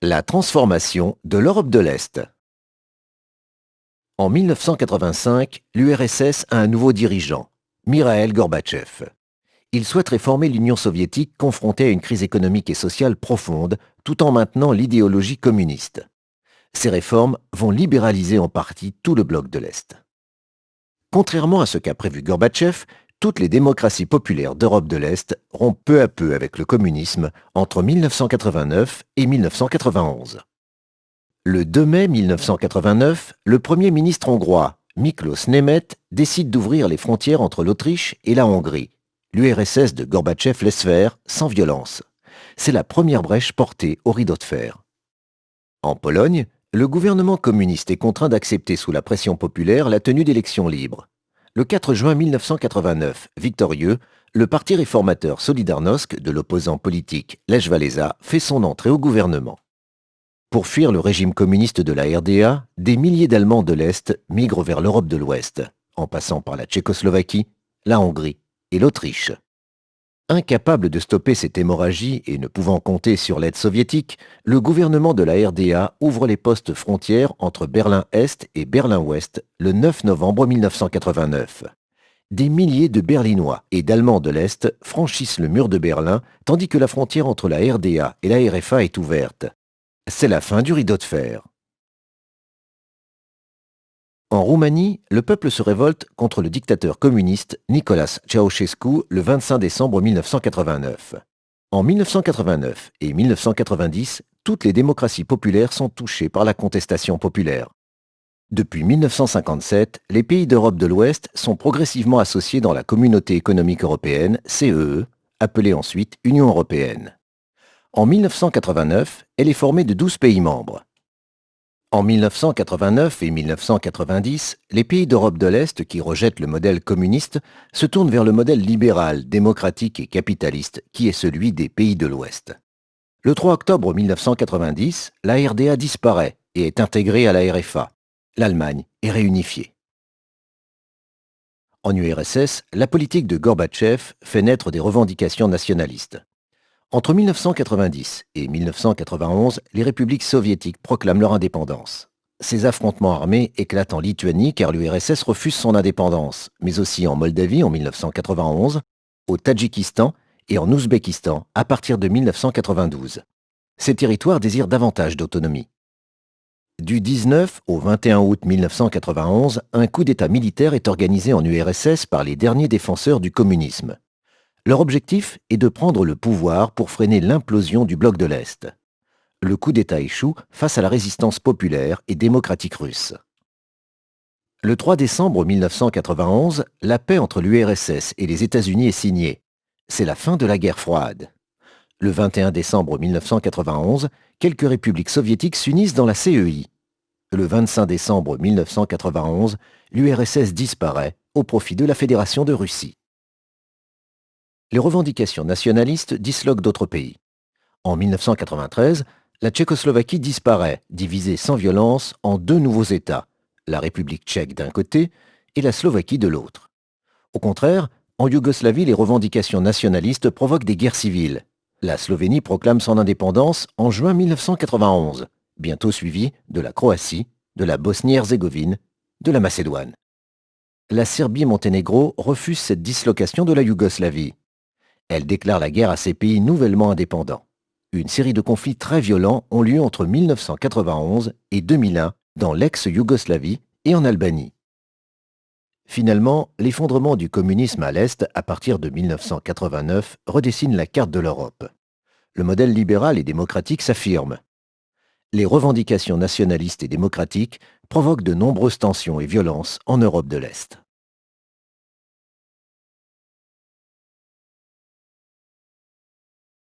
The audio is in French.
La transformation de l'Europe de l'Est. En 1985, l'URSS a un nouveau dirigeant, Mikhaïl Gorbatchev. Il souhaite réformer l'Union soviétique confrontée à une crise économique et sociale profonde, tout en maintenant l'idéologie communiste. Ces réformes vont libéraliser en partie tout le bloc de l'Est. Contrairement à ce qu'a prévu Gorbatchev, toutes les démocraties populaires d'Europe de l'Est rompent peu à peu avec le communisme entre 1989 et 1991. Le 2 mai 1989, le Premier ministre hongrois, Miklos Németh, décide d'ouvrir les frontières entre l'Autriche et la Hongrie. L'URSS de Gorbatchev laisse faire, sans violence. C'est la première brèche portée au rideau de fer. En Pologne, le gouvernement communiste est contraint d'accepter sous la pression populaire la tenue d'élections libres. Le 4 juin 1989, victorieux, le parti réformateur Solidarnosc de l'opposant politique Lech Walesa fait son entrée au gouvernement. Pour fuir le régime communiste de la RDA, des milliers d'Allemands de l'Est migrent vers l'Europe de l'Ouest, en passant par la Tchécoslovaquie, la Hongrie et l'Autriche. Incapable de stopper cette hémorragie et ne pouvant compter sur l'aide soviétique, le gouvernement de la RDA ouvre les postes frontières entre Berlin-Est et Berlin-Ouest le 9 novembre 1989. Des milliers de Berlinois et d'Allemands de l'Est franchissent le mur de Berlin, tandis que la frontière entre la RDA et la RFA est ouverte. C'est la fin du rideau de fer. En Roumanie, le peuple se révolte contre le dictateur communiste Nicolae Ceausescu le 25 décembre 1989. En 1989 et 1990, toutes les démocraties populaires sont touchées par la contestation populaire. Depuis 1957, les pays d'Europe de l'Ouest sont progressivement associés dans la Communauté économique européenne, CEE, appelée ensuite Union européenne. En 1989, elle est formée de 12 pays membres. En 1989 et 1990, les pays d'Europe de l'Est qui rejettent le modèle communiste se tournent vers le modèle libéral, démocratique et capitaliste qui est celui des pays de l'Ouest. Le 3 octobre 1990, la RDA disparaît et est intégrée à la RFA. L'Allemagne est réunifiée. En URSS, la politique de Gorbatchev fait naître des revendications nationalistes. Entre 1990 et 1991, les républiques soviétiques proclament leur indépendance. Ces affrontements armés éclatent en Lituanie car l'URSS refuse son indépendance, mais aussi en Moldavie en 1991, au Tadjikistan et en Ouzbékistan à partir de 1992. Ces territoires désirent davantage d'autonomie. Du 19 au 21 août 1991, un coup d'État militaire est organisé en URSS par les derniers défenseurs du communisme. Leur objectif est de prendre le pouvoir pour freiner l'implosion du bloc de l'Est. Le coup d'État échoue face à la résistance populaire et démocratique russe. Le 3 décembre 1991, la paix entre l'URSS et les États-Unis est signée. C'est la fin de la guerre froide. Le 21 décembre 1991, quelques républiques soviétiques s'unissent dans la CEI. Le 25 décembre 1991, l'URSS disparaît au profit de la Fédération de Russie. Les revendications nationalistes disloquent d'autres pays. En 1993, la Tchécoslovaquie disparaît, divisée sans violence en deux nouveaux États, la République tchèque d'un côté et la Slovaquie de l'autre. Au contraire, en Yougoslavie, les revendications nationalistes provoquent des guerres civiles. La Slovénie proclame son indépendance en juin 1991, bientôt suivie de la Croatie, de la Bosnie-Herzégovine, de la Macédoine. La Serbie-Monténégro refuse cette dislocation de la Yougoslavie. Elle déclare la guerre à ces pays nouvellement indépendants. Une série de conflits très violents ont lieu entre 1991 et 2001 dans l'ex-Yougoslavie et en Albanie. Finalement, l'effondrement du communisme à l'Est à partir de 1989 redessine la carte de l'Europe. Le modèle libéral et démocratique s'affirme. Les revendications nationalistes et démocratiques provoquent de nombreuses tensions et violences en Europe de l'Est.